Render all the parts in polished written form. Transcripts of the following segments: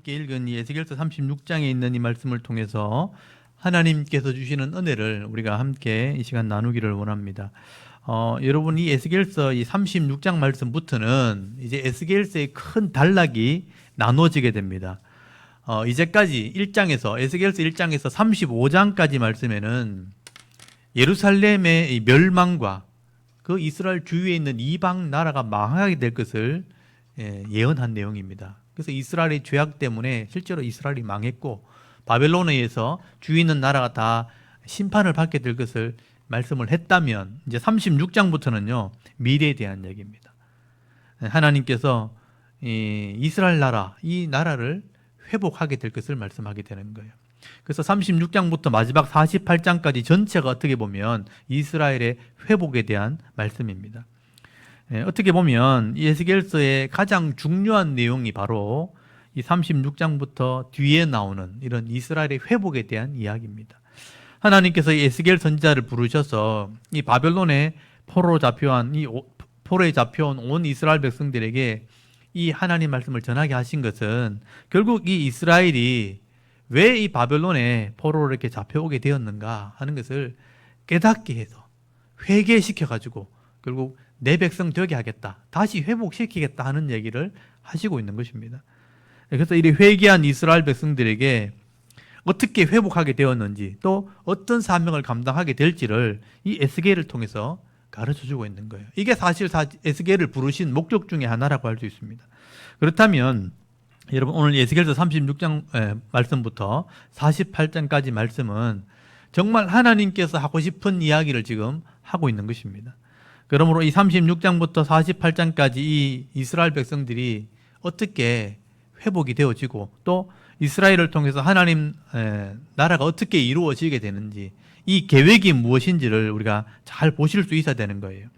함께 읽은 이 에스겔서 36장에 있는 이 말씀을 통해서 하나님께서 주시는 은혜를 우리가 함께 이 시간 나누기를 원합니다. 여러분 이 에스겔서 이 36장 말씀부터는 이제 에스겔서의 큰 단락이 나눠지게 됩니다. 이제까지 에스겔서 1장에서 35장까지 말씀에는 예루살렘의 이 멸망과 그 이스라엘 주위에 있는 이방 나라가 망하게 될 것을 예언한 내용입니다. 그래서 이스라엘의 죄악 때문에 실제로 이스라엘이 망했고 바벨론에 의해서 주위에 있는 나라가 다 심판을 받게 될 것을 말씀을 했다면 이제 36장부터는요 미래에 대한 얘기입니다. 하나님께서 이스라엘 나라, 이 나라를 회복하게 될 것을 말씀하게 되는 거예요. 그래서 36장부터 마지막 48장까지 전체가 어떻게 보면 이스라엘의 회복에 대한 말씀입니다. 어떻게 보면 이 에스겔서의 가장 중요한 내용이 바로 이 36장부터 뒤에 나오는 이런 이스라엘의 회복에 대한 이야기입니다. 하나님께서 이 에스겔 선지자를 부르셔서 이 바벨론의 포로에 잡혀온 온 이스라엘 백성들에게 이 하나님 말씀을 전하게 하신 것은 결국 이 이스라엘이 왜 이 바벨론에 포로로 이렇게 잡혀오게 되었는가 하는 것을 깨닫게 해서 회개시켜가지고 결국 내 백성 되게 하겠다, 다시 회복시키겠다 하는 얘기를 하시고 있는 것입니다. 그래서 이 회개한 이스라엘 백성들에게 어떻게 회복하게 되었는지 또 어떤 사명을 감당하게 될지를 이 에스겔을 통해서 가르쳐주고 있는 거예요. 이게 사실 에스겔을 부르신 목적 중에 하나라고 할 수 있습니다. 그렇다면 여러분 오늘 에스겔서 36장 말씀부터 48장까지 말씀은 정말 하나님께서 하고 싶은 이야기를 지금 하고 있는 것입니다. 그러므로 이 36장부터 48장까지 이 이스라엘 백성들이 어떻게 회복이 되어지고 또 이스라엘을 통해서 하나님 나라가 어떻게 이루어지게 되는지 이 계획이 무엇인지를 우리가 잘 보실 수 있어야 되는 거예요.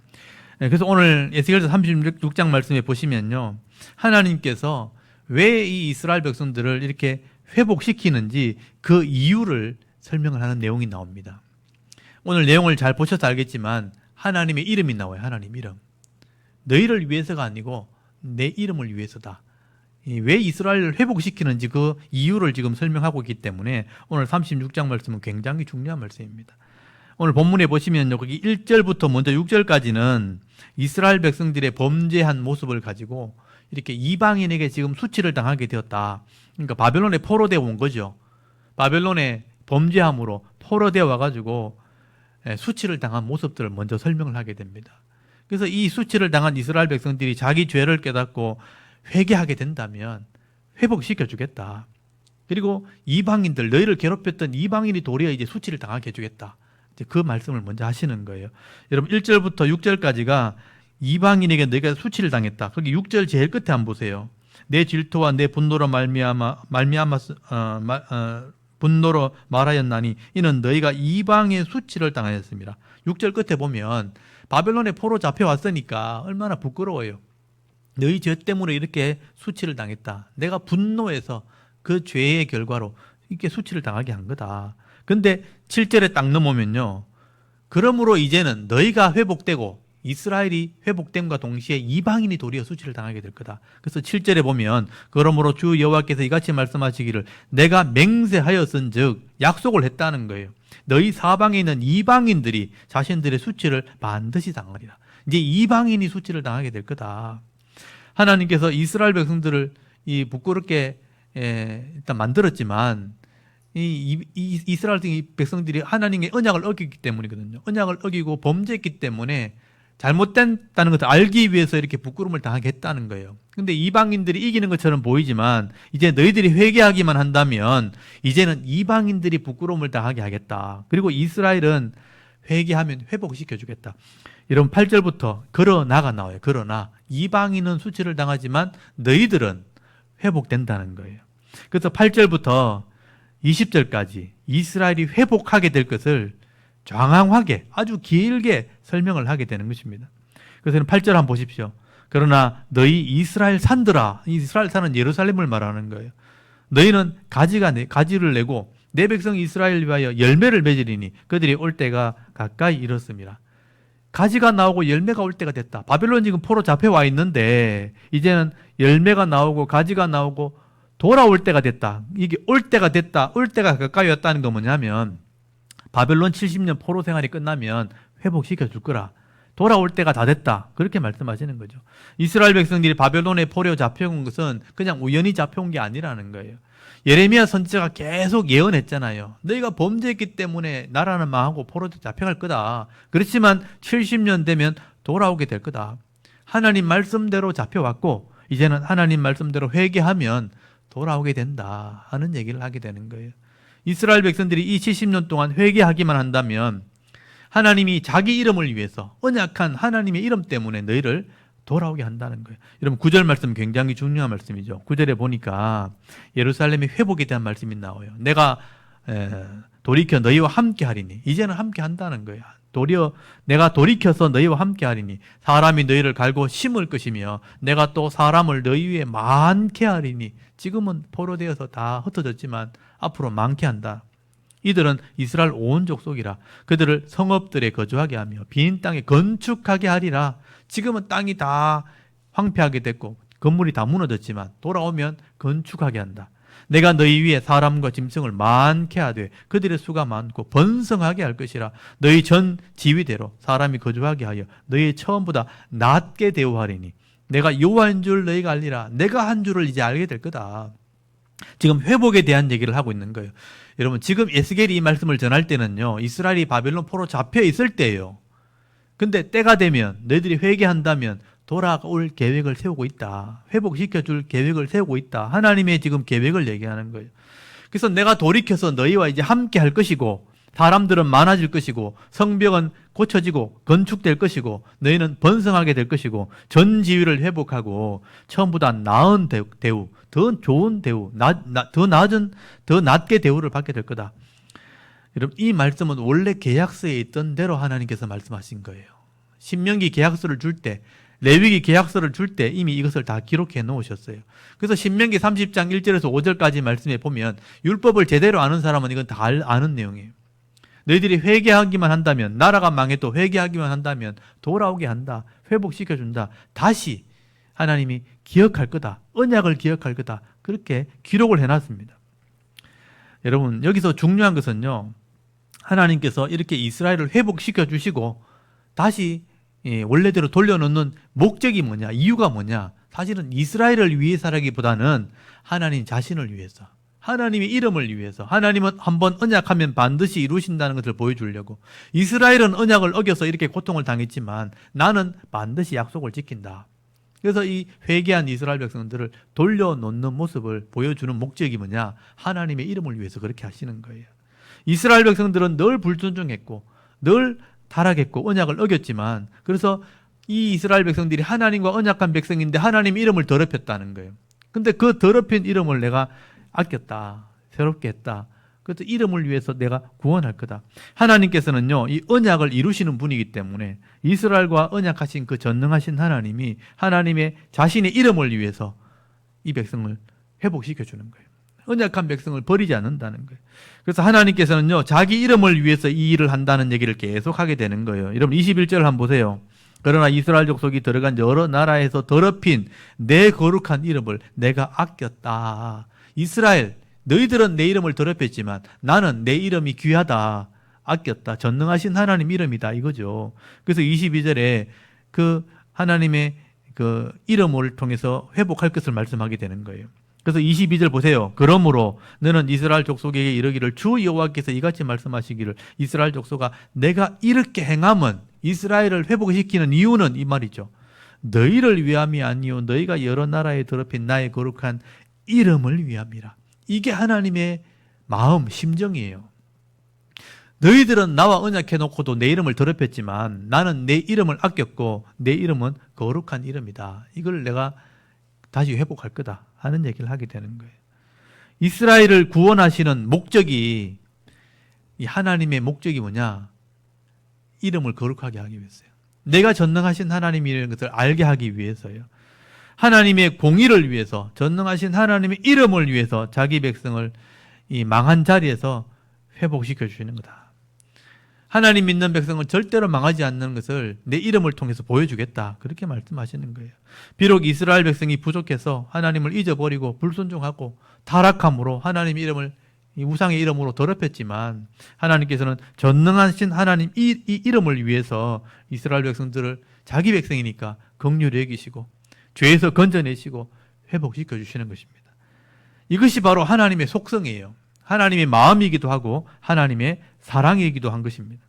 그래서 오늘 에스겔서 36장 말씀에 보시면요, 하나님께서 왜 이 이스라엘 백성들을 이렇게 회복시키는지 그 이유를 설명을 하는 내용이 나옵니다. 오늘 내용을 잘 보셔서 알겠지만 하나님의 이름이 나와요. 하나님 이름. 너희를 위해서가 아니고 내 이름을 위해서다. 왜 이스라엘을 회복시키는지 그 이유를 지금 설명하고 있기 때문에 오늘 36장 말씀은 굉장히 중요한 말씀입니다. 오늘 본문에 보시면요, 거기 1절부터 먼저 6절까지는 이스라엘 백성들의 범죄한 모습을 가지고 이렇게 이방인에게 지금 수치를 당하게 되었다. 그러니까 바벨론에 포로되어 온 거죠. 바벨론에 범죄함으로 포로되어 와가지고 수치를 당한 모습들을 먼저 설명을 하게 됩니다. 그래서 이 수치를 당한 이스라엘 백성들이 자기 죄를 깨닫고 회개하게 된다면 회복시켜 주겠다. 그리고 이방인들, 너희를 괴롭혔던 이방인이 도리어 이제 수치를 당하게 해주겠다. 이제 그 말씀을 먼저 하시는 거예요. 여러분 1절부터 6절까지가 이방인에게 너희가 수치를 당했다. 거기 6절 제일 끝에 한번 보세요. 내 질투와 내 분노로 분노로 말하였나니 이는 너희가 이방의 수치를 당하였습니다. 6절 끝에 보면 바벨론에 포로 잡혀왔으니까 얼마나 부끄러워요. 너희 죄 때문에 이렇게 수치를 당했다. 내가 분노해서 그 죄의 결과로 이렇게 수치를 당하게 한 거다. 근데 7절에 딱 넘으면요, 그러므로 이제는 너희가 회복되고 이스라엘이 회복됨과 동시에 이방인이 도리어 수치를 당하게 될 거다. 그래서 7절에 보면 그러므로 주 여호와께서 이같이 말씀하시기를 내가 맹세하였은즉 약속을 했다는 거예요. 너희 사방에 있는 이방인들이 자신들의 수치를 반드시 당하리라. 이제 이방인이 수치를 당하게 될 거다. 하나님께서 이스라엘 백성들을 부끄럽게 일단 만들었지만 이스라엘 백성들이 하나님의 언약을 어겼기 때문이거든요. 언약을 어기고 범죄했기 때문에 잘못됐다는 것을 알기 위해서 이렇게 부끄러움을 당하게 했다는 거예요. 근데 이방인들이 이기는 것처럼 보이지만 이제 너희들이 회개하기만 한다면 이제는 이방인들이 부끄러움을 당하게 하겠다. 그리고 이스라엘은 회개하면 회복시켜 주겠다. 여러분 8절부터 그러나가 나와요. 그러나 이방인은 수치를 당하지만 너희들은 회복된다는 거예요. 그래서 8절부터 20절까지 이스라엘이 회복하게 될 것을 장황하게 아주 길게 설명을 하게 되는 것입니다. 그래서 8절 한번 보십시오. 그러나 너희 이스라엘 산들아, 이스라엘 산은 예루살렘을 말하는 거예요. 너희는 가지를 내고 내 백성 이스라엘 위하여 열매를 맺으리니 그들이 올 때가 가까이 이렇습니다. 가지가 나오고 열매가 올 때가 됐다. 바벨론 지금 포로 잡혀와 있는데 이제는 열매가 나오고 가지가 나오고 돌아올 때가 됐다. 이게 올 때가 됐다. 올 때가 가까이 왔다는 건 뭐냐면 바벨론 70년 포로 생활이 끝나면 회복시켜 줄 거라. 돌아올 때가 다 됐다. 그렇게 말씀하시는 거죠. 이스라엘 백성들이 바벨론에 포로 잡혀온 것은 그냥 우연히 잡혀온 게 아니라는 거예요. 예레미야 선지자가 계속 예언했잖아요. 너희가 범죄했기 때문에 나라는 망하고 포로도 잡혀갈 거다. 그렇지만 70년 되면 돌아오게 될 거다. 하나님 말씀대로 잡혀왔고 이제는 하나님 말씀대로 회개하면 돌아오게 된다 하는 얘기를 하게 되는 거예요. 이스라엘 백성들이 이 70년 동안 회개하기만 한다면 하나님이 자기 이름을 위해서 언약한 하나님의 이름 때문에 너희를 돌아오게 한다는 거예요. 여러분 9절 말씀 굉장히 중요한 말씀이죠. 9절에 보니까 예루살렘의 회복에 대한 말씀이 나와요. 내가 돌이켜 너희와 함께 하리니. 이제는 함께 한다는 거예요. 내가 돌이켜서 너희와 함께 하리니 사람이 너희를 갈고 심을 것이며 내가 또 사람을 너희 위에 많게 하리니. 지금은 포로되어서 다 흩어졌지만 앞으로 많게 한다. 이들은 이스라엘 온 족속이라 그들을 성읍들에 거주하게 하며 빈 땅에 건축하게 하리라. 지금은 땅이 다 황폐하게 됐고 건물이 다 무너졌지만 돌아오면 건축하게 한다. 내가 너희 위에 사람과 짐승을 많게 하되 그들의 수가 많고 번성하게 할 것이라. 너희 전 지위대로 사람이 거주하게 하여 너희 처음보다 낮게 대우하리니 내가 여호와인 줄 너희가 알리라. 내가 한 줄을 이제 알게 될 거다. 지금 회복에 대한 얘기를 하고 있는 거예요. 여러분 지금 에스겔이 이 말씀을 전할 때는요 이스라엘이 바벨론 포로 잡혀 있을 때예요. 근데 때가 되면 너희들이 회개한다면 돌아올 계획을 세우고 있다. 회복시켜줄 계획을 세우고 있다. 하나님의 지금 계획을 얘기하는 거예요. 그래서 내가 돌이켜서 너희와 이제 함께 할 것이고 사람들은 많아질 것이고 성벽은 고쳐지고 건축될 것이고 너희는 번성하게 될 것이고 전 지위를 회복하고 처음보다 나은 대우, 더 좋은 대우, 더 낮게 대우를 받게 될 거다. 여러분 이 말씀은 원래 계약서에 있던 대로 하나님께서 말씀하신 거예요. 신명기 계약서를 줄 때, 레위기 계약서를 줄 때 이미 이것을 다 기록해 놓으셨어요. 그래서 신명기 30장 1절에서 5절까지 말씀에 보면 율법을 제대로 아는 사람은 이건 다 아는 내용이에요. 너희들이 회개하기만 한다면, 나라가 망해도 회개하기만 한다면 돌아오게 한다. 회복시켜준다. 다시 하나님이 기억할 거다. 언약을 기억할 거다. 그렇게 기록을 해놨습니다. 여러분 여기서 중요한 것은요, 하나님께서 이렇게 이스라엘을 회복시켜 주시고 다시 원래대로 돌려놓는 목적이 뭐냐, 이유가 뭐냐, 사실은 이스라엘을 위해서라기보다는 하나님 자신을 위해서, 하나님의 이름을 위해서, 하나님은 한번 언약하면 반드시 이루신다는 것을 보여주려고. 이스라엘은 언약을 어겨서 이렇게 고통을 당했지만 나는 반드시 약속을 지킨다. 그래서 이 회개한 이스라엘 백성들을 돌려놓는 모습을 보여주는 목적이 뭐냐, 하나님의 이름을 위해서 그렇게 하시는 거예요. 이스라엘 백성들은 늘 불순종했고 늘 타락했고 언약을 어겼지만, 그래서 이 이스라엘 백성들이 하나님과 언약한 백성인데 하나님의 이름을 더럽혔다는 거예요. 근데 그 더럽힌 이름을 내가 아꼈다, 새롭게 했다. 그래서 이름을 위해서 내가 구원할 거다. 하나님께서는요, 이 언약을 이루시는 분이기 때문에 이스라엘과 언약하신 그 전능하신 하나님이 하나님의 자신의 이름을 위해서 이 백성을 회복시켜 주는 거예요. 언약한 백성을 버리지 않는다는 거예요. 그래서 하나님께서는요, 자기 이름을 위해서 이 일을 한다는 얘기를 계속 하게 되는 거예요. 여러분 21절을 한번 보세요. 그러나 이스라엘 족속이 들어간 여러 나라에서 더럽힌 내 거룩한 이름을 내가 아꼈다. 이스라엘, 너희들은 내 이름을 더럽혔지만 나는 내 이름이 귀하다, 아꼈다. 전능하신 하나님 이름이다, 이거죠. 그래서 22절에 그 하나님의 그 이름을 통해서 회복할 것을 말씀하게 되는 거예요. 그래서 22절 보세요. 그러므로 너는 이스라엘 족속에게 이르기를 주 여호와께서 이같이 말씀하시기를, 이스라엘 족속아 내가 이렇게 행함은, 이스라엘을 회복시키는 이유는 이 말이죠. 너희를 위함이 아니요 너희가 여러 나라에 더럽힌 나의 거룩한 이름을 위함이라. 이게 하나님의 마음, 심정이에요. 너희들은 나와 언약해놓고도 내 이름을 더럽혔지만 나는 내 이름을 아꼈고 내 이름은 거룩한 이름이다. 이걸 내가 다시 회복할 거다 하는 얘기를 하게 되는 거예요. 이스라엘을 구원하시는 목적이, 이 하나님의 목적이 뭐냐? 이름을 거룩하게 하기 위해서요. 내가 전능하신 하나님이라는 것을 알게 하기 위해서요. 하나님의 공의를 위해서, 전능하신 하나님의 이름을 위해서 자기 백성을 이 망한 자리에서 회복시켜 주시는 거다. 하나님 믿는 백성은 절대로 망하지 않는 것을 내 이름을 통해서 보여주겠다. 그렇게 말씀하시는 거예요. 비록 이스라엘 백성이 부족해서 하나님을 잊어버리고 불순종하고 타락함으로 하나님 이름을 이 우상의 이름으로 더럽혔지만 하나님께서는 전능하신 하나님 이 이름을 위해서 이스라엘 백성들을 자기 백성이니까 긍휼히 여기시고 죄에서 건져내시고 회복시켜 주시는 것입니다. 이것이 바로 하나님의 속성이에요. 하나님의 마음이기도 하고 하나님의 사랑이기도 한 것입니다.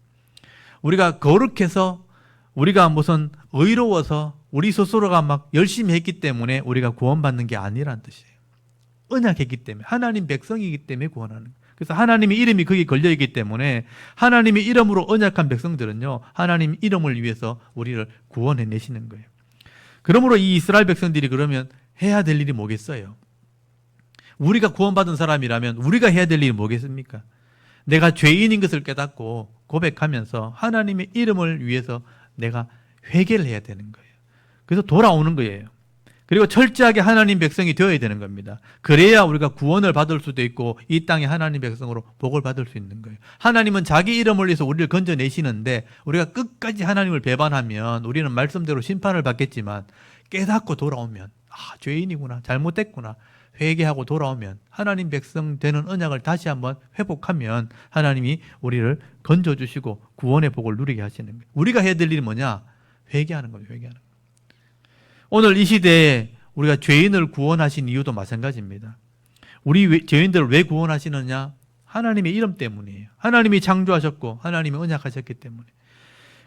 우리가 거룩해서 우리가 무슨 의로워서 우리 스스로가 막 열심히 했기 때문에 우리가 구원받는 게 아니란 뜻이에요. 언약했기 때문에 하나님 백성이기 때문에 구원하는 거예요. 그래서 하나님의 이름이 거기 걸려있기 때문에 하나님의 이름으로 언약한 백성들은요 하나님 이름을 위해서 우리를 구원해내시는 거예요. 그러므로 이 이스라엘 백성들이 그러면 해야 될 일이 뭐겠어요? 우리가 구원받은 사람이라면 우리가 해야 될 일이 뭐겠습니까? 내가 죄인인 것을 깨닫고 고백하면서 하나님의 이름을 위해서 내가 회개를 해야 되는 거예요. 그래서 돌아오는 거예요. 그리고 철저하게 하나님 백성이 되어야 되는 겁니다. 그래야 우리가 구원을 받을 수도 있고 이 땅에 하나님 백성으로 복을 받을 수 있는 거예요. 하나님은 자기 이름을 위해서 우리를 건져내시는데 우리가 끝까지 하나님을 배반하면 우리는 말씀대로 심판을 받겠지만 깨닫고 돌아오면 죄인이구나, 잘못됐구나 회개하고 돌아오면 하나님 백성 되는 언약을 다시 한번 회복하면 하나님이 우리를 건져주시고 구원의 복을 누리게 하시는 거예요. 우리가 해야 될 일이 뭐냐? 회개하는 거예요. 회개하는 거예요. 오늘 이 시대에 우리가 죄인을 구원하신 이유도 마찬가지입니다. 우리 죄인들을 왜 구원하시느냐? 하나님의 이름 때문이에요. 하나님이 창조하셨고 하나님이 언약하셨기 때문에.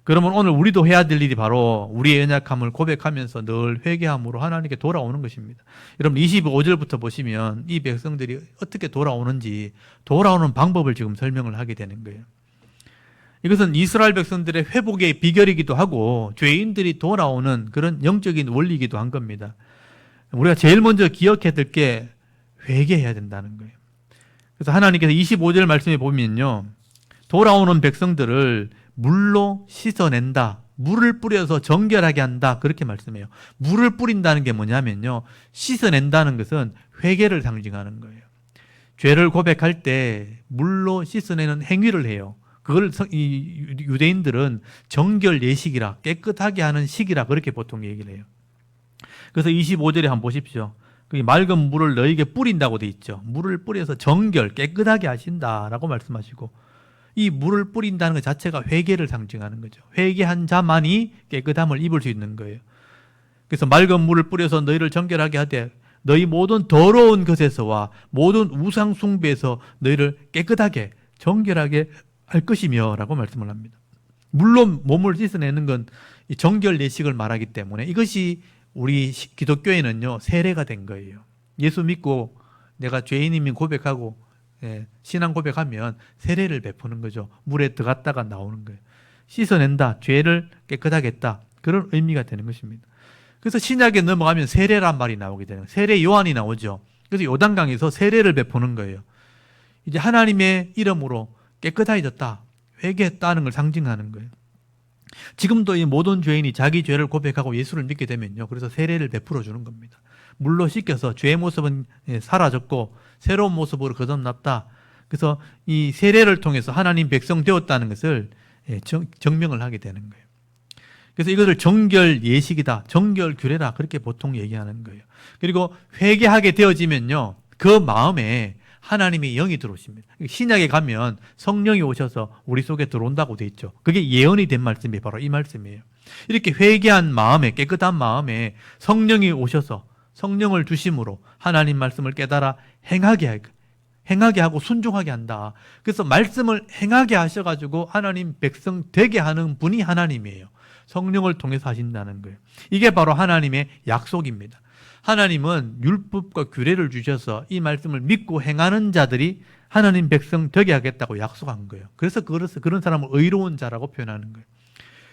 그러면 오늘 우리도 해야 될 일이 바로 우리의 연약함을 고백하면서 늘 회개함으로 하나님께 돌아오는 것입니다. 여러분 25절부터 보시면 이 백성들이 어떻게 돌아오는지 돌아오는 방법을 지금 설명을 하게 되는 거예요. 이것은 이스라엘 백성들의 회복의 비결이기도 하고 죄인들이 돌아오는 그런 영적인 원리이기도 한 겁니다. 우리가 제일 먼저 기억해야 될 게 회개해야 된다는 거예요. 그래서 하나님께서 25절 말씀에 보면요. 돌아오는 백성들을 물로 씻어낸다. 물을 뿌려서 정결하게 한다. 그렇게 말씀해요. 물을 뿌린다는 게 뭐냐면요. 씻어낸다는 것은 회개를 상징하는 거예요. 죄를 고백할 때 물로 씻어내는 행위를 해요. 그걸 이 유대인들은 정결 예식이라 깨끗하게 하는 식이라 그렇게 보통 얘기를 해요. 그래서 25절에 한번 보십시오. 맑은 물을 너에게 뿌린다고 돼 있죠. 물을 뿌려서 정결 깨끗하게 하신다라고 말씀하시고 이 물을 뿌린다는 것 자체가 회개를 상징하는 거죠. 회개한 자만이 깨끗함을 입을 수 있는 거예요. 그래서 맑은 물을 뿌려서 너희를 정결하게 하되 너희 모든 더러운 것에서와 모든 우상 숭배에서 너희를 깨끗하게 정결하게 할 것이며 라고 말씀을 합니다. 물론 몸을 씻어내는 건 정결 예식을 말하기 때문에 이것이 우리 기독교에는요 세례가 된 거예요. 예수 믿고 내가 죄인임을 고백하고 신앙 고백하면 세례를 베푸는 거죠. 물에 들어갔다가 나오는 거예요. 씻어낸다, 죄를 깨끗하게 했다. 그런 의미가 되는 것입니다. 그래서 신약에 넘어가면 세례란 말이 나오게 되는 거예요. 세례 요한이 나오죠. 그래서 요단강에서 세례를 베푸는 거예요. 이제 하나님의 이름으로 깨끗해졌다, 회개했다는 걸 상징하는 거예요. 지금도 이 모든 죄인이 자기 죄를 고백하고 예수를 믿게 되면요. 그래서 세례를 베풀어 주는 겁니다. 물로 씻겨서 죄의 모습은 사라졌고 새로운 모습으로 거듭났다. 그래서 이 세례를 통해서 하나님 백성 되었다는 것을 증명을 하게 되는 거예요. 그래서 이것을 정결 예식이다, 정결 규례다 그렇게 보통 얘기하는 거예요. 그리고 회개하게 되어지면요. 그 마음에 하나님의 영이 들어오십니다. 신약에 가면 성령이 오셔서 우리 속에 들어온다고 돼 있죠. 그게 예언이 된 말씀이 바로 이 말씀이에요. 이렇게 회개한 마음에 깨끗한 마음에 성령이 오셔서 성령을 주심으로 하나님 말씀을 깨달아 행하게 하고 순종하게 한다. 그래서 말씀을 행하게 하셔가지고 하나님 백성 되게 하는 분이 하나님이에요. 성령을 통해서 하신다는 거예요. 이게 바로 하나님의 약속입니다. 하나님은 율법과 규례를 주셔서 이 말씀을 믿고 행하는 자들이 하나님 백성 되게 하겠다고 약속한 거예요. 그래서 그런 사람을 의로운 자라고 표현하는 거예요.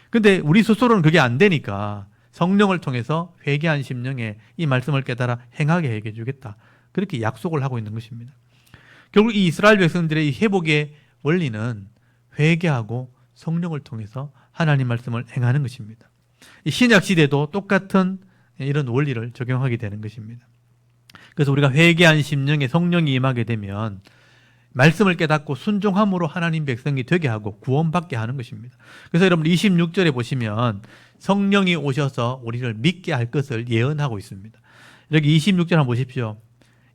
근데 우리 스스로는 그게 안 되니까 성령을 통해서 회개한 심령에 이 말씀을 깨달아 행하게 해 주겠다. 그렇게 약속을 하고 있는 것입니다. 결국 이 이스라엘 백성들의 이 회복의 원리는 회개하고 성령을 통해서 하나님 말씀을 행하는 것입니다. 이 신약 시대도 똑같은 이런 원리를 적용하게 되는 것입니다. 그래서 우리가 회개한 심령에 성령이 임하게 되면 말씀을 깨닫고 순종함으로 하나님 백성이 되게 하고 구원받게 하는 것입니다. 그래서 여러분 26절에 보시면 성령이 오셔서 우리를 믿게 할 것을 예언하고 있습니다. 여기 26절 한번 보십시오.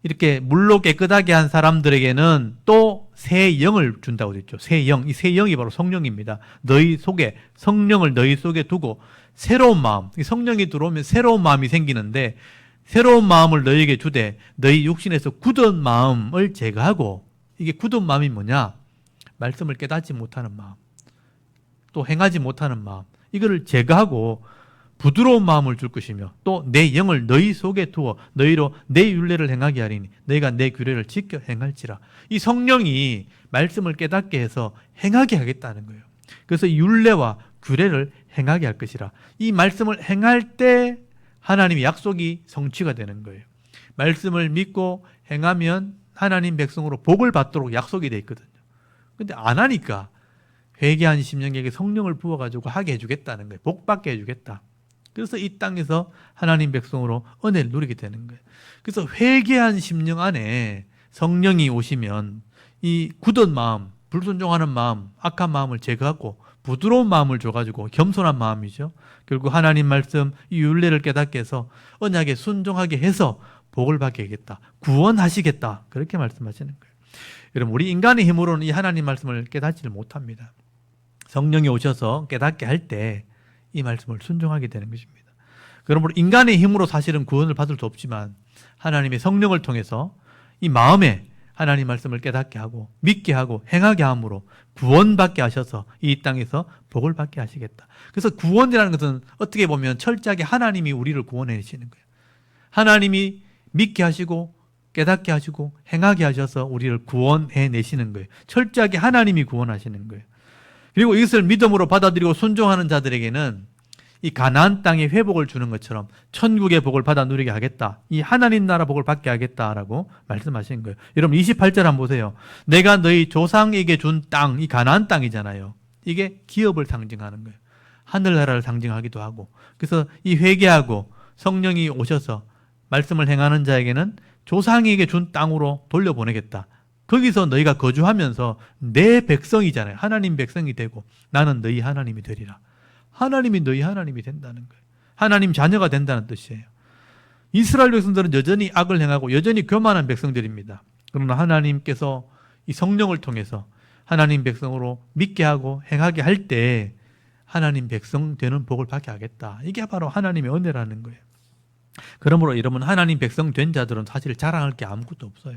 이렇게 물로 깨끗하게 한 사람들에게는 또 새 영을 준다고 되어 있죠. 새 영, 이 새 영이 바로 성령입니다. 너희 속에, 성령을 너희 속에 두고 새로운 마음, 성령이 들어오면 새로운 마음이 생기는데 새로운 마음을 너희에게 주되 너희 육신에서 굳은 마음을 제거하고, 이게 굳은 마음이 뭐냐? 말씀을 깨닫지 못하는 마음, 또 행하지 못하는 마음, 이거를 제거하고 부드러운 마음을 줄 것이며 또 내 영을 너희 속에 두어 너희로 내 율례를 행하게 하리니 너희가 내 규례를 지켜 행할지라. 이 성령이 말씀을 깨닫게 해서 행하게 하겠다는 거예요. 그래서 율례와 규례를 행하게 할 것이라. 이 말씀을 행할 때 하나님의 약속이 성취가 되는 거예요. 말씀을 믿고 행하면 하나님 백성으로 복을 받도록 약속이 돼 있거든요. 근데 안 하니까 회개한 심령에게 성령을 부어가지고 하게 해주겠다는 거예요. 복 받게 해주겠다. 그래서 이 땅에서 하나님 백성으로 은혜를 누리게 되는 거예요. 그래서 회개한 심령 안에 성령이 오시면 이 굳은 마음, 불순종하는 마음, 악한 마음을 제거하고 부드러운 마음을 줘가지고 겸손한 마음이죠. 결국 하나님 말씀, 이 율례를 깨닫게 해서 언약에 순종하게 해서 복을 받게 하겠다. 구원하시겠다. 그렇게 말씀하시는 거예요. 여러분, 우리 인간의 힘으로는 이 하나님 말씀을 깨닫지를 못합니다. 성령이 오셔서 깨닫게 할 때 이 말씀을 순종하게 되는 것입니다. 그러므로 인간의 힘으로 사실은 구원을 받을 수 없지만 하나님의 성령을 통해서 이 마음에 하나님 말씀을 깨닫게 하고 믿게 하고 행하게 함으로 구원받게 하셔서 이 땅에서 복을 받게 하시겠다. 그래서 구원이라는 것은 어떻게 보면 철저하게 하나님이 우리를 구원해 내시는 거예요. 하나님이 믿게 하시고 깨닫게 하시고 행하게 하셔서 우리를 구원해 내시는 거예요. 철저하게 하나님이 구원하시는 거예요. 그리고 이것을 믿음으로 받아들이고 순종하는 자들에게는 이 가나안 땅의 회복을 주는 것처럼 천국의 복을 받아 누리게 하겠다. 이 하나님 나라 복을 받게 하겠다라고 말씀하신 거예요. 여러분 28절 한번 보세요. 내가 너희 조상에게 준 땅, 이 가나안 땅이잖아요. 이게 기업을 상징하는 거예요. 하늘나라를 상징하기도 하고. 그래서 이 회개하고 성령이 오셔서 말씀을 행하는 자에게는 조상에게 준 땅으로 돌려보내겠다. 거기서 너희가 거주하면서 내 백성이잖아요. 하나님 백성이 되고 나는 너희 하나님이 되리라. 하나님이 너희 하나님이 된다는 거예요. 하나님 자녀가 된다는 뜻이에요. 이스라엘 백성들은 여전히 악을 행하고 여전히 교만한 백성들입니다. 그러나 하나님께서 이 성령을 통해서 하나님 백성으로 믿게 하고 행하게 할 때 하나님 백성 되는 복을 받게 하겠다. 이게 바로 하나님의 은혜라는 거예요. 그러므로 여러분, 하나님 백성 된 자들은 사실 자랑할 게 아무것도 없어요.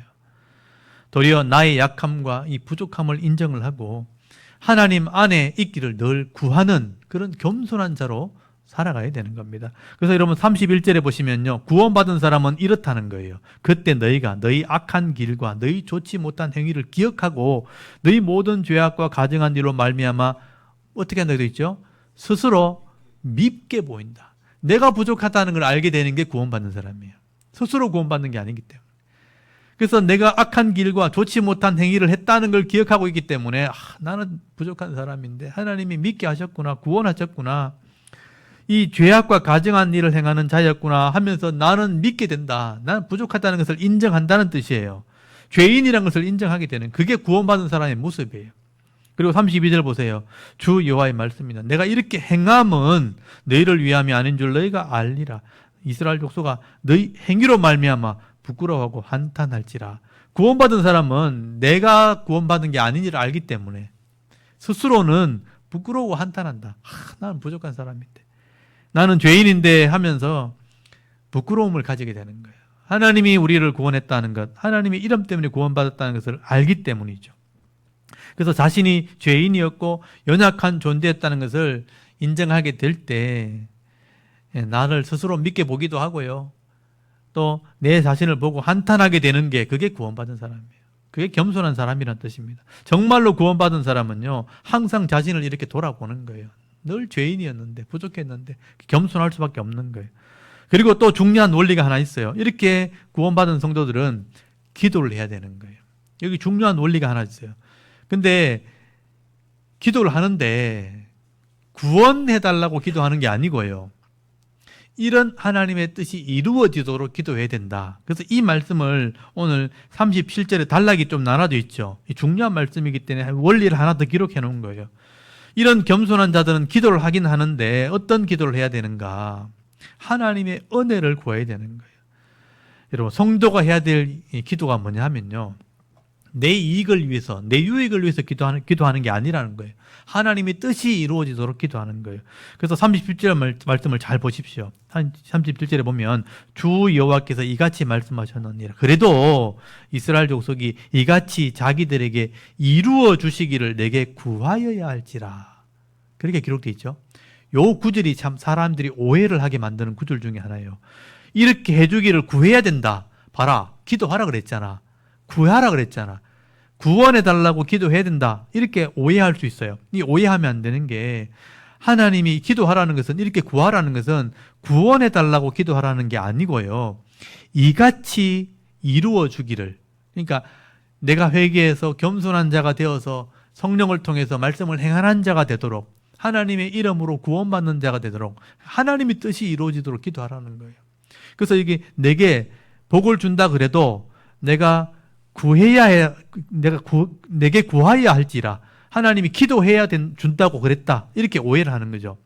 도리어 나의 약함과 이 부족함을 인정을 하고 하나님 안에 있기를 늘 구하는 그런 겸손한 자로 살아가야 되는 겁니다. 그래서 여러분 31절에 보시면요, 구원받은 사람은 이렇다는 거예요. 그때 너희가 너희 악한 길과 너희 좋지 못한 행위를 기억하고 너희 모든 죄악과 가증한 일로 말미암아 어떻게 한다고 되어 있죠? 스스로 밉게 보인다. 내가 부족하다는 걸 알게 되는 게 구원받는 사람이에요. 스스로 구원받는 게 아니기 때문에. 그래서 내가 악한 길과 좋지 못한 행위를 했다는 걸 기억하고 있기 때문에 나는 부족한 사람인데 하나님이 믿게 하셨구나, 구원하셨구나, 이 죄악과 가증한 일을 행하는 자였구나 하면서 나는 믿게 된다. 나는 부족하다는 것을 인정한다는 뜻이에요. 죄인이라는 것을 인정하게 되는, 그게 구원받은 사람의 모습이에요. 그리고 32절 보세요. 주 여호와의 말씀이다. 내가 이렇게 행함은 너희를 위함이 아닌 줄 너희가 알리라. 이스라엘 족속아, 너희 행위로 말미암아 부끄러워하고 한탄할지라. 구원받은 사람은 내가 구원받은 게 아닌 줄 알기 때문에 스스로는 부끄러워 한탄한다. 나는 부족한 사람인데, 나는 죄인인데 하면서 부끄러움을 가지게 되는 거예요. 하나님이 우리를 구원했다는 것, 하나님의 이름 때문에 구원받았다는 것을 알기 때문이죠. 그래서 자신이 죄인이었고 연약한 존재였다는 것을 인정하게 될 때 나를 스스로 믿게 보기도 하고요. 또 내 자신을 보고 한탄하게 되는 게, 그게 구원받은 사람이에요. 그게 겸손한 사람이란 뜻입니다. 정말로 구원받은 사람은요, 항상 자신을 이렇게 돌아보는 거예요. 늘 죄인이었는데, 부족했는데 겸손할 수밖에 없는 거예요. 그리고 또 중요한 원리가 하나 있어요. 이렇게 구원받은 성도들은 기도를 해야 되는 거예요. 여기 중요한 원리가 하나 있어요. 근데 기도를 하는데 구원해달라고 기도하는 게 아니고요, 이런 하나님의 뜻이 이루어지도록 기도해야 된다. 그래서 이 말씀을 오늘 37절에 단락이 좀 나눠져 있죠. 중요한 말씀이기 때문에 원리를 하나 더 기록해 놓은 거예요. 이런 겸손한 자들은 기도를 하긴 하는데 어떤 기도를 해야 되는가? 하나님의 은혜를 구해야 되는 거예요. 여러분, 성도가 해야 될 기도가 뭐냐 하면요, 내 이익을 위해서, 내 유익을 위해서 기도하는 게 아니라는 거예요. 하나님의 뜻이 이루어지도록 기도하는 거예요. 그래서 37절 말씀을 잘 보십시오. 37절에 보면 주 여호와께서 이같이 말씀하셨느니라. 그래도 이스라엘 족속이 이같이 자기들에게 이루어 주시기를 내게 구하여야 할지라. 그렇게 기록되어 있죠. 요 구절이 참 사람들이 오해를 하게 만드는 구절 중에 하나예요. 이렇게 해주기를 구해야 된다. 봐라, 기도하라 그랬잖아. 구하라 그랬잖아. 구원해달라고 기도해야 된다. 이렇게 오해할 수 있어요. 이 오해하면 안 되는 게, 하나님이 기도하라는 것은, 이렇게 구하라는 것은 구원해달라고 기도하라는 게 아니고요, 이같이 이루어 주기를, 그러니까 내가 회개해서 겸손한 자가 되어서 성령을 통해서 말씀을 행하는 자가 되도록, 하나님의 이름으로 구원받는 자가 되도록 하나님의 뜻이 이루어지도록 기도하라는 거예요. 그래서 이게 내게 복을 준다 그래도 내가 내게 구하여야 할지라, 하나님이 기도해야 준다고 그랬다, 이렇게 오해를 하는 거죠.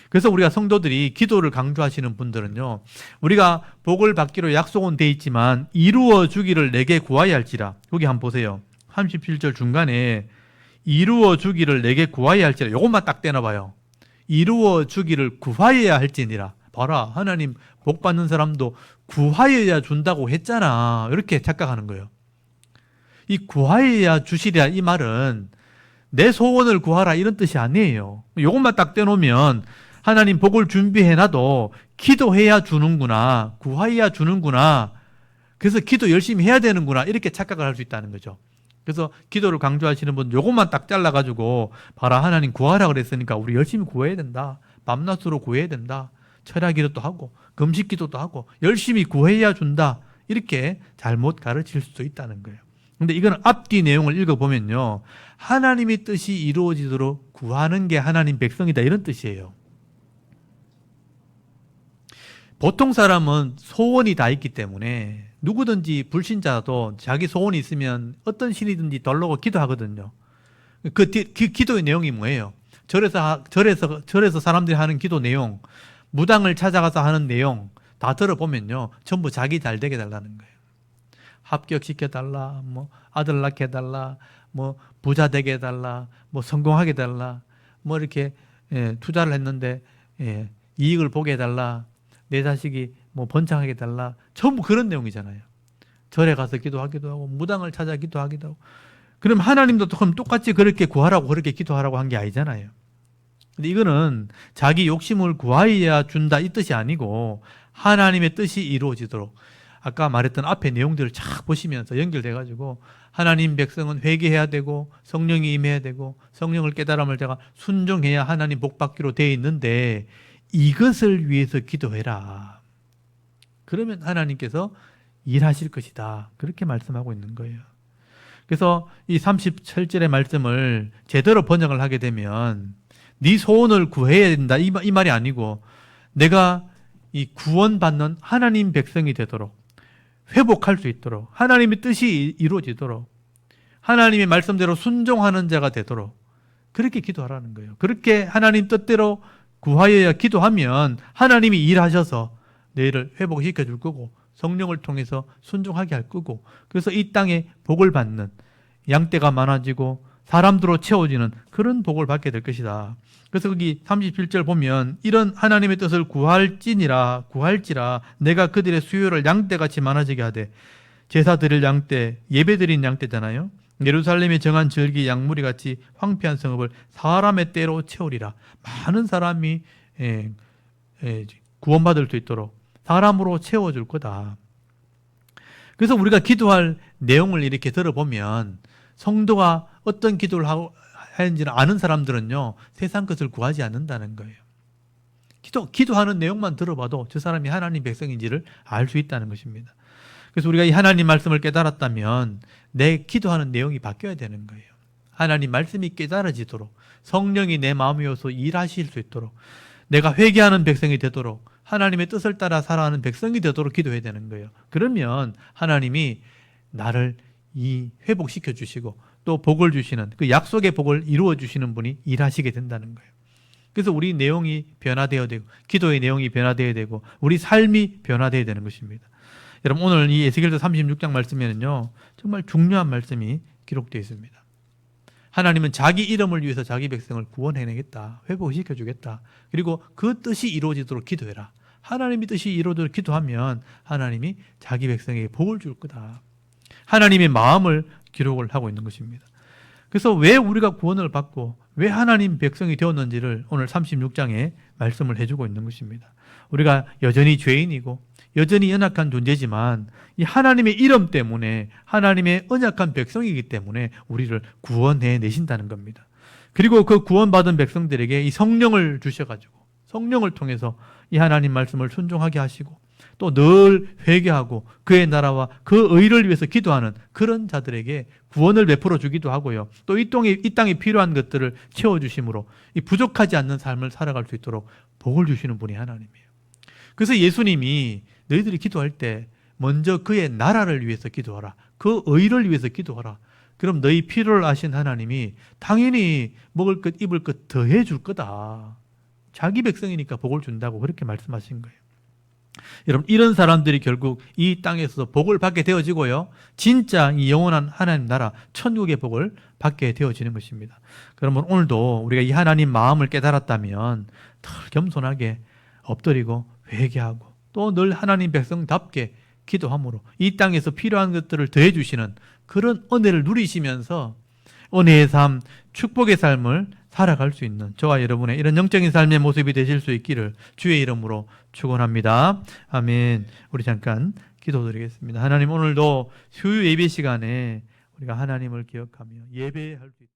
그래서 우리가 성도들이 기도를 강조하시는 분들은요, 우리가 복을 받기로 약속은 돼 있지만 이루어 주기를 내게 구하여야 할지라. 여기 한번 보세요. 37절 중간에 이루어 주기를 내게 구하여야 할지라, 요것만 딱 떼놔봐요. 이루어 주기를 구하여야 할지니라. 봐라, 하나님 복 받는 사람도 구하여야 준다고 했잖아, 이렇게 착각하는 거예요. 이 구하여야 주시랴, 이 말은 내 소원을 구하라 이런 뜻이 아니에요. 이것만 딱 떼놓으면 하나님 복을 준비해놔도 기도해야 주는구나, 구하여야 주는구나, 그래서 기도 열심히 해야 되는구나, 이렇게 착각을 할 수 있다는 거죠. 그래서 기도를 강조하시는 분 요것만 딱 잘라가지고, 봐라, 하나님 구하라 그랬으니까 우리 열심히 구해야 된다, 밤낮으로 구해야 된다, 철야 기도도 하고 금식 기도도 하고 열심히 구해야 준다, 이렇게 잘못 가르칠 수도 있다는 거예요. 근데 이거는 앞뒤 내용을 읽어보면요, 하나님의 뜻이 이루어지도록 구하는 게 하나님 백성이다, 이런 뜻이에요. 보통 사람은 소원이 다 있기 때문에 누구든지 불신자도 자기 소원이 있으면 어떤 신이든지 덜려고 기도하거든요. 그 기도의 내용이 뭐예요? 절에서 사람들이 하는 기도 내용, 무당을 찾아가서 하는 내용 다 들어보면요, 전부 자기 잘 되게 달라는 거예요. 합격시켜달라, 뭐 아들 낳게 해달라, 뭐 부자 되게 해달라, 뭐 성공하게 해달라, 뭐 이렇게 투자를 했는데 이익을 보게 해달라, 내 자식이 뭐 번창하게 해달라, 전부 그런 내용이잖아요. 절에 가서 기도하기도 하고 무당을 찾아 기도하기도 하고. 그럼 하나님도 그럼 똑같이 그렇게 구하라고 그렇게 기도하라고 한 게 아니잖아요. 근데 이거는 자기 욕심을 구하여야 준다, 이 뜻이 아니고 하나님의 뜻이 이루어지도록, 아까 말했던 앞에 내용들을 쫙 보시면서 연결돼가지고 하나님 백성은 회개해야 되고 성령이 임해야 되고 성령을 깨달음을 제가 순종해야 하나님 복 받기로 되어 있는데, 이것을 위해서 기도해라. 그러면 하나님께서 일하실 것이다, 그렇게 말씀하고 있는 거예요. 그래서 이 37절의 말씀을 제대로 번역을 하게 되면 네 소원을 구해야 된다, 이 말이 아니고 내가 이 구원받는 하나님 백성이 되도록, 회복할 수 있도록, 하나님의 뜻이 이루어지도록, 하나님의 말씀대로 순종하는 자가 되도록 그렇게 기도하라는 거예요. 그렇게 하나님 뜻대로 구하여야 기도하면 하나님이 일하셔서 너희를 회복시켜 줄 거고 성령을 통해서 순종하게 할 거고, 그래서 이 땅에 복을 받는, 양떼가 많아지고 사람들로 채워지는 그런 복을 받게 될 것이다. 그래서 거기 37절 보면 이런 하나님의 뜻을 구할지라 내가 그들의 수요를 양떼같이 많아지게 하되, 제사 드릴 양떼, 예배 드린 양떼잖아요. 예루살렘에 정한 절기 양무리 같이 황폐한 성읍을 사람의 때로 채우리라. 많은 사람이 구원받을 수 있도록 사람으로 채워줄 거다. 그래서 우리가 기도할 내용을 이렇게 들어보면 성도가 어떤 기도를 하는지를 아는 사람들은요, 세상 것을 구하지 않는다는 거예요. 기도하는 내용만 들어봐도 저 사람이 하나님 백성인지를 알 수 있다는 것입니다. 그래서 우리가 이 하나님 말씀을 깨달았다면 내 기도하는 내용이 바뀌어야 되는 거예요. 하나님 말씀이 깨달아지도록 성령이 내 마음이어서 일하실 수 있도록, 내가 회개하는 백성이 되도록 하나님의 뜻을 따라 살아가는 백성이 되도록 기도해야 되는 거예요. 그러면 하나님이 나를 회복시켜 주시고 또 복을 주시는 그 약속의 복을 이루어 주시는 분이 일하시게 된다는 거예요. 그래서 우리 내용이 변화되어야 되고 기도의 내용이 변화되어야 되고 우리 삶이 변화되어야 되는 것입니다. 여러분 오늘 이 에스겔서 36장 말씀에는요 정말 중요한 말씀이 기록되어 있습니다. 하나님은 자기 이름을 위해서 자기 백성을 구원해내겠다. 회복시켜 주겠다. 그리고 그 뜻이 이루어지도록 기도해라. 하나님의 뜻이 이루어지도록 기도하면 하나님이 자기 백성에게 복을 줄 거다. 하나님의 마음을 기록을 하고 있는 것입니다. 그래서 왜 우리가 구원을 받고 왜 하나님 백성이 되었는지를 오늘 36장에 말씀을 해주고 있는 것입니다. 우리가 여전히 죄인이고 여전히 연약한 존재지만 이 하나님의 이름 때문에 하나님의 언약한 백성이기 때문에 우리를 구원해 내신다는 겁니다. 그리고 그 구원받은 백성들에게 이 성령을 주셔가지고 성령을 통해서 이 하나님 말씀을 순종하게 하시고 또 늘 회개하고 그의 나라와 그 의를 위해서 기도하는 그런 자들에게 구원을 베풀어 주기도 하고요. 또 이 땅에 필요한 것들을 채워주심으로 이 부족하지 않는 삶을 살아갈 수 있도록 복을 주시는 분이 하나님이에요. 그래서 예수님이 너희들이 기도할 때 먼저 그의 나라를 위해서 기도하라. 그 의를 위해서 기도하라. 그럼 너희 필요를 아신 하나님이 당연히 먹을 것 입을 것 더해 줄 거다. 자기 백성이니까 복을 준다고 그렇게 말씀하신 거예요. 여러분 이런 사람들이 결국 이 땅에서 복을 받게 되어지고요. 진짜 이 영원한 하나님 나라 천국의 복을 받게 되어지는 것입니다. 그러면 오늘도 우리가 이 하나님 마음을 깨달았다면 더 겸손하게 엎드리고 회개하고 또 늘 하나님 백성답게 기도함으로 이 땅에서 필요한 것들을 더해 주시는 그런 은혜를 누리시면서 은혜의 삶, 축복의 삶을 살아갈 수 있는 저와 여러분의 이런 영적인 삶의 모습이 되실 수 있기를 주의 이름으로 축원합니다. 아멘. 우리 잠깐 기도드리겠습니다. 하나님 오늘도 휴일 예배 시간에 우리가 하나님을 기억하며 예배할 수 있도록